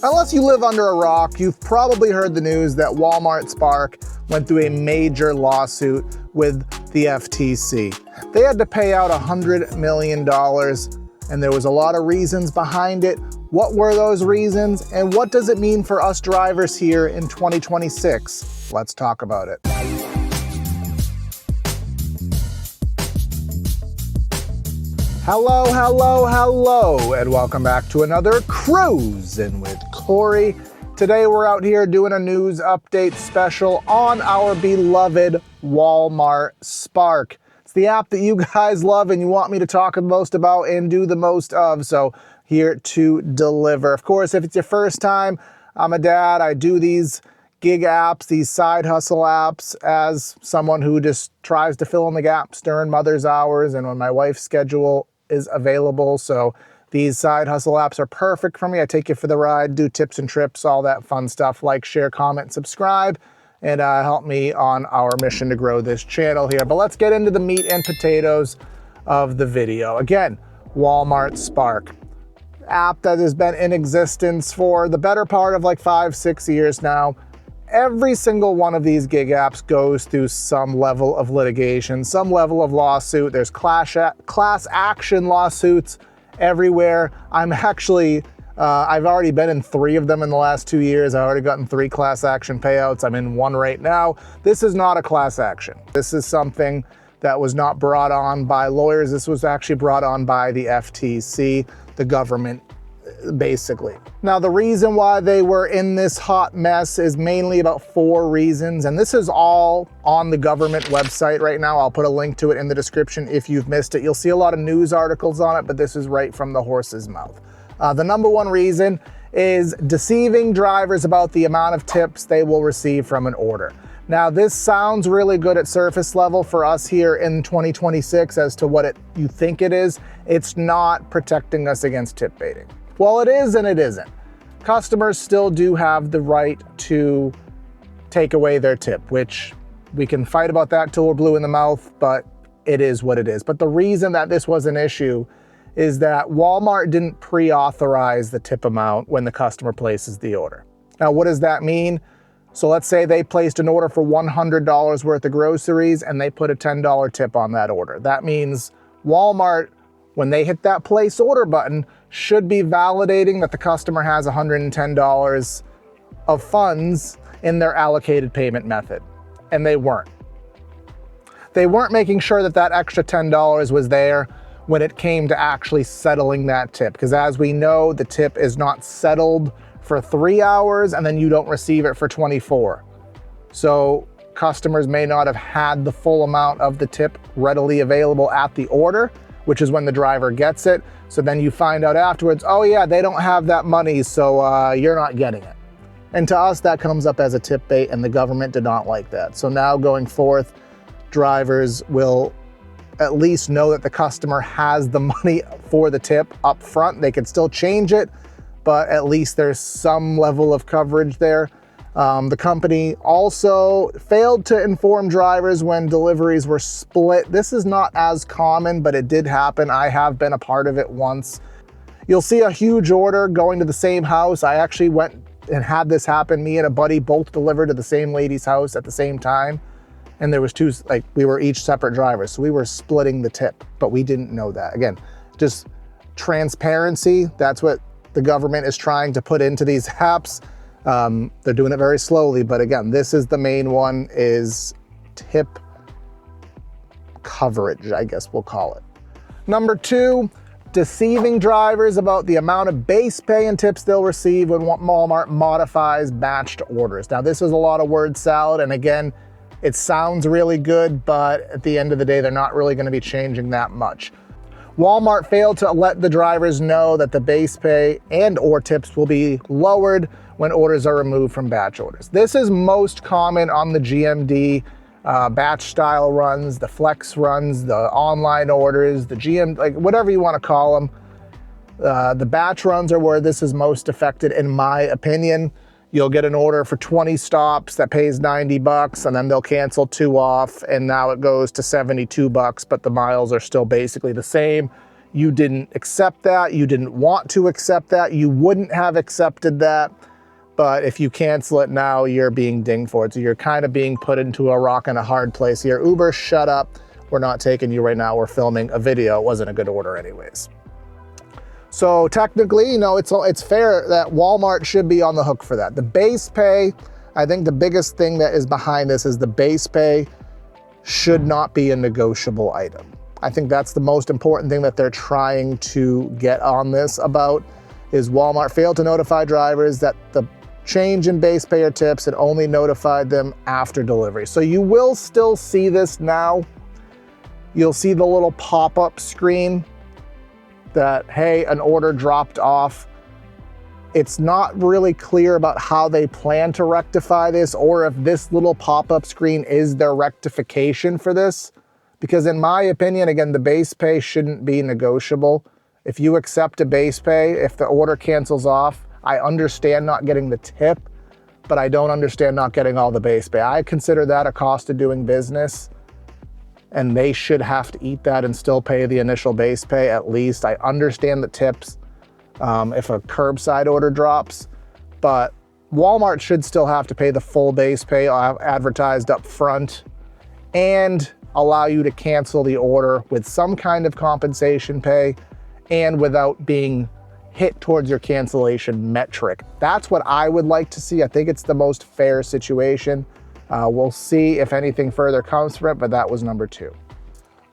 Unless you live under a rock, you've probably heard the news that Walmart Spark went through a major lawsuit with the FTC. They had to pay out $100 million, and there was a lot of reasons behind it. What were those reasons, and what does it mean for us drivers here in 2026? Let's talk about it. Hello, and welcome back to another Cruisin with Corey. Today we're out here doing a news update special on our beloved Walmart Spark. It's the app that you guys love and you want me to talk the most about and do the most of, so here to deliver. Of course, if it's your first time, I'm a dad. I do these gig apps, these side hustle apps, as someone who just tries to fill in the gaps during mother's hours and when my wife's schedule is available. So these side hustle apps are perfect for me. I take you for the ride, do tips and trips, all that fun stuff. Like, share, comment, subscribe, and help me on our mission to grow this channel here. But let's get into the meat and potatoes of the video. Again, Walmart Spark, app that has been in existence for the better part of like 5-6 years now. Every single one of these gig apps goes through some level of litigation, some level of lawsuit. There's class action lawsuits everywhere. I've already been in 3 of them in the last 2 years. I've already gotten 3 class action payouts. I'm in 1 right now. This is not a class action. This is something that was not brought on by lawyers. This was actually brought on by the FTC, the government, basically. Now, the reason why they were in this hot mess is mainly about 4 reasons, and this is all on the government website right now. I'll put a link to it in the description if you've missed it. You'll see a lot of news articles on it, but this is right from the horse's mouth. The number 1 reason is deceiving drivers about the amount of tips they will receive from an order. Now, this sounds really good at surface level for us here in 2026 as to what you think it is. It's not protecting us against tip baiting. Well, it is and it isn't. Customers still do have the right to take away their tip, which we can fight about that till we're blue in the mouth, but it is what it is. But the reason that this was an issue is that Walmart didn't pre-authorize the tip amount when the customer places the order. Now, what does that mean? So let's say they placed an order for $100 worth of groceries and they put a $10 tip on that order. That means Walmart, when they hit that place order button, should be validating that the customer has $110 of funds in their allocated payment method. And they weren't. They weren't making sure that that extra $10 was there when it came to actually settling that tip. Because as we know, the tip is not settled for 3 hours and then you don't receive it for 24. So customers may not have had the full amount of the tip readily available at the order, which is when the driver gets it. So then you find out afterwards, oh yeah, they don't have that money, so you're not getting it. And to us, that comes up as a tip bait, and the government did not like that. So now going forth, drivers will at least know that the customer has the money for the tip up front. They can still change it, but at least there's some level of coverage there. The company also failed to inform drivers when deliveries were split. This is not as common, but it did happen. I have been a part of it once. You'll see a huge order going to the same house. I actually went and had this happen. Me and a buddy both delivered to the same lady's house at the same time. And there was 2, we were each separate drivers. So we were splitting the tip, but we didn't know that. Again, just transparency. That's what the government is trying to put into these apps. They're doing it very slowly, but again, this is the main one, is tip coverage, I guess we'll call it. Number 2, deceiving drivers about the amount of base pay and tips they'll receive when Walmart modifies batched orders. Now, this is a lot of word salad, and again, it sounds really good, but at the end of the day, they're not really going to be changing that much. Walmart failed to let the drivers know that the base pay and or tips will be lowered when orders are removed from batch orders. This is most common on the GMD batch style runs, the flex runs, the online orders, the GM, whatever you want to call them. The batch runs are where this is most affected, in my opinion. You'll get an order for 20 stops that pays $90, and then they'll cancel 2 off, and now it goes to $72, but the miles are still basically the same. you didn't accept that, you didn't want to accept that, you wouldn't have accepted that, but if you cancel it now, you're being dinged for it. So you're kind of being put into a rock and a hard place here. Uber, shut up. We're not taking you right now. We're filming a video. It wasn't a good order anyways. So technically, it's fair that Walmart should be on the hook for that. The base pay, I think the biggest thing that is behind this is the base pay should not be a negotiable item. I think that's the most important thing that they're trying to get on this about, is Walmart failed to notify drivers that the change in base pay or tips and only notified them after delivery. So you will still see this now. You'll see the little pop-up screen that, hey, an order dropped off. It's not really clear about how they plan to rectify this, or if this little pop-up screen is their rectification for this. Because in my opinion, again, the base pay shouldn't be negotiable. If you accept a base pay, if the order cancels off, I understand not getting the tip, but I don't understand not getting all the base pay. I consider that a cost of doing business, and they should have to eat that and still pay the initial base pay at least. I understand the tips if a curbside order drops, but Walmart should still have to pay the full base pay advertised up front and allow you to cancel the order with some kind of compensation pay and without being hit towards your cancellation metric. That's what I would like to see. I think it's the most fair situation. We'll see if anything further comes from it, but that was number 2.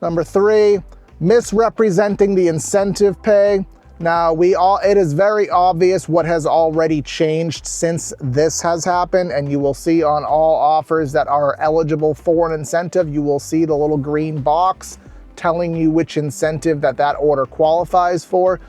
Number 3, misrepresenting the incentive pay. Now, it is very obvious what has already changed since this has happened, and you will see on all offers that are eligible for an incentive, you will see the little green box telling you which incentive that order qualifies for,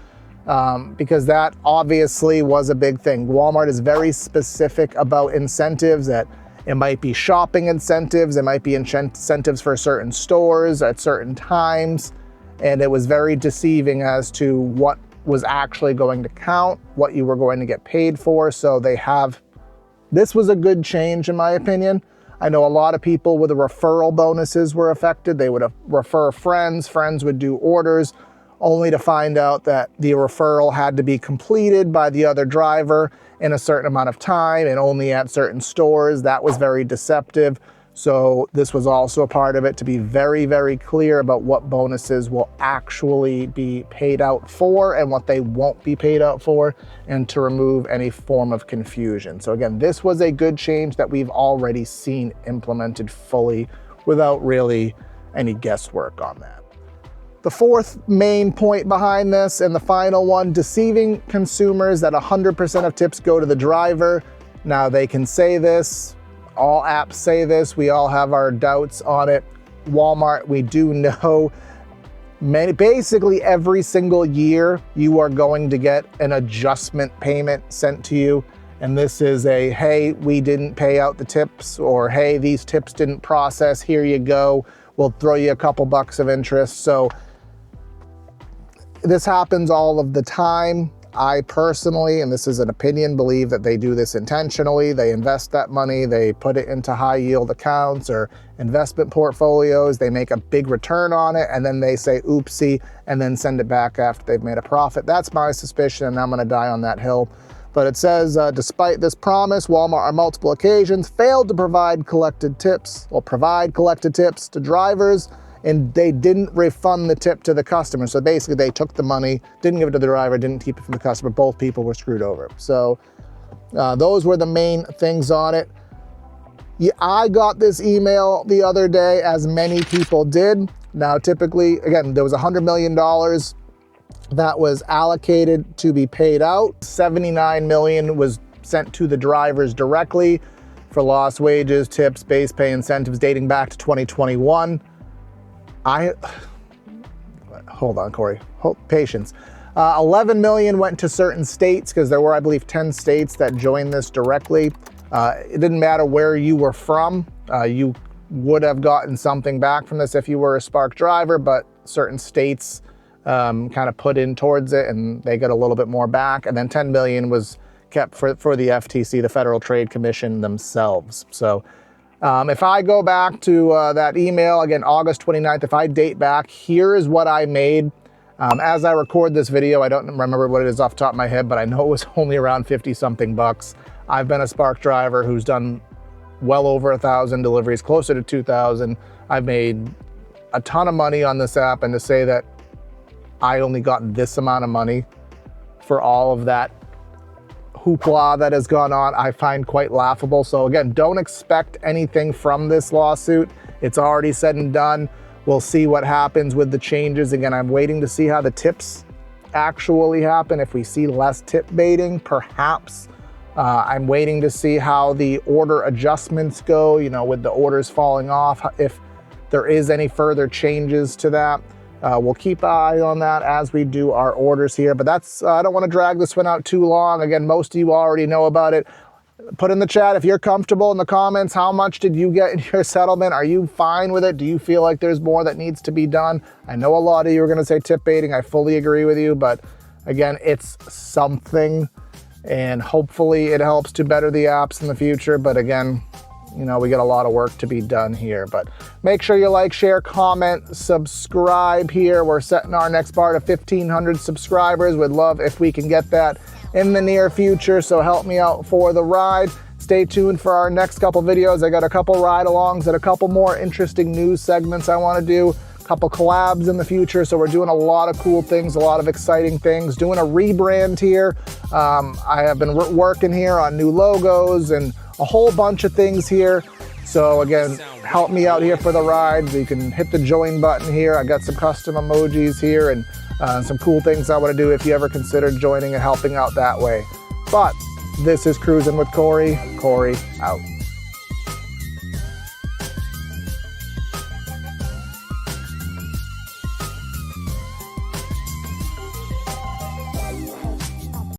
because that obviously was a big thing. Walmart is very specific about incentives, that it might be shopping incentives, it might be incentives for certain stores at certain times, and it was very deceiving as to what was actually going to count, what you were going to get paid for. So this was a good change in my opinion. I know a lot of people with the referral bonuses were affected. They would refer friends would do orders, only to find out that the referral had to be completed by the other driver in a certain amount of time and only at certain stores. That was very deceptive. So this was also a part of it, to be very, very clear about what bonuses will actually be paid out for and what they won't be paid out for, and to remove any form of confusion. So again, this was a good change that we've already seen implemented fully without really any guesswork on that. The 4th main point behind this, and the final one, deceiving consumers that 100% of tips go to the driver. Now, they can say this, all apps say this, we all have our doubts on it. Walmart, we do know basically every single year you are going to get an adjustment payment sent to you. And this is a, hey, we didn't pay out the tips, or hey, these tips didn't process, here you go. We'll throw you a couple bucks of interest. So this happens all of the time. I personally, and this is an opinion, believe that they do this intentionally. They invest that money, they put it into high yield accounts or investment portfolios, they make a big return on it, and then they say oopsie, and then send it back after they've made a profit. That's my suspicion, and I'm gonna die on that hill. But it says, despite this promise, Walmart on multiple occasions failed to provide collected tips to drivers, and they didn't refund the tip to the customer. So basically they took the money, didn't give it to the driver, didn't keep it from the customer. Both people were screwed over. So those were the main things on it. Yeah, I got this email the other day, as many people did. Now, typically, again, there was $100 million that was allocated to be paid out. $79 million was sent to the drivers directly for lost wages, tips, base pay, incentives dating back to 2021. Hold on, Corey, patience. 11 million went to certain states, because there were, I believe, 10 states that joined this directly. It didn't matter where you were from. You would have gotten something back from this if you were a Spark driver, but certain states kind of put in towards it, and they got a little bit more back. And then 10 million was kept for the FTC, the Federal Trade Commission themselves. So if I go back to that email, again, August 29th, if I date back, here is what I made As I record this video, I don't remember what it is off the top of my head, but I know it was only around 50 something bucks. I've been a Spark driver who's done well over 1,000 deliveries, closer to 2,000. I've made a ton of money on this app, and to say that I only got this amount of money for all of that hoopla that has gone on, I find quite laughable. So again, don't expect anything from this lawsuit. It's already said and done. We'll see what happens with the changes. Again, I'm waiting to see how the tips actually happen. If we see less tip baiting, perhaps. I'm waiting to see how the order adjustments go, you know, with the orders falling off, if there is any further changes to that. We'll keep an eye on that as we do our orders here, but that's, I don't want to drag this one out too long. Again, most of you already know about it. Put in the chat if you're comfortable in the comments. How much did you get in your settlement? Are you fine with it? Do you feel like there's more that needs to be done? I know a lot of you are going to say tip baiting. I fully agree with you, but again, it's something, and hopefully it helps to better the apps in the future. But again, you know, we got a lot of work to be done here, but make sure you like, share, comment, subscribe here. We're setting our next bar to 1,500 subscribers. Would love if we can get that in the near future, so help me out for the ride. Stay tuned for our next couple videos. I got a couple ride-alongs and a couple more interesting news segments I want to do, a couple collabs in the future, so we're doing a lot of cool things, a lot of exciting things, doing a rebrand here. I have been working here on new logos and a whole bunch of things here. So again, help me out here for the ride. You can hit the join button here. I got some custom emojis here and some cool things I want to do if you ever consider joining and helping out that way. But this is Cruisin' with Corey. Corey out.